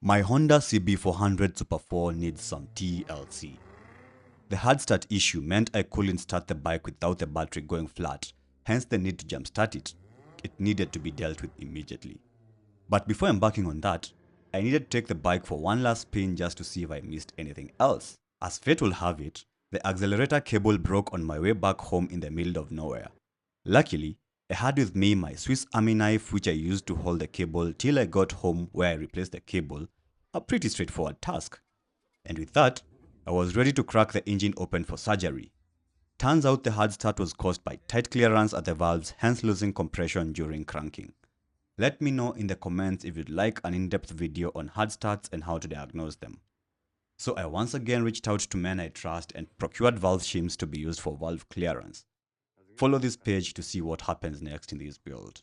My Honda CB400 Super 4 needs some TLC. The hard start issue meant I couldn't start the bike without the battery going flat, hence the need to jumpstart it. It needed to be dealt with immediately. But before embarking on that, I needed to take the bike for one last spin just to see if I missed anything else. As fate will have it, the accelerator cable broke on my way back home in the middle of nowhere. Luckily, I had with me my Swiss Army knife which I used to hold the cable till I got home where I replaced the cable, a pretty straightforward task. And with that, I was ready to crack the engine open for surgery. Turns out the hard start was caused by tight clearance at the valves, hence losing compression during cranking. Let me know in the comments if you'd like an in-depth video on hard starts and how to diagnose them. So I once again reached out to men I trust and procured valve shims to be used for valve clearance. Follow this page to see what happens next in this build.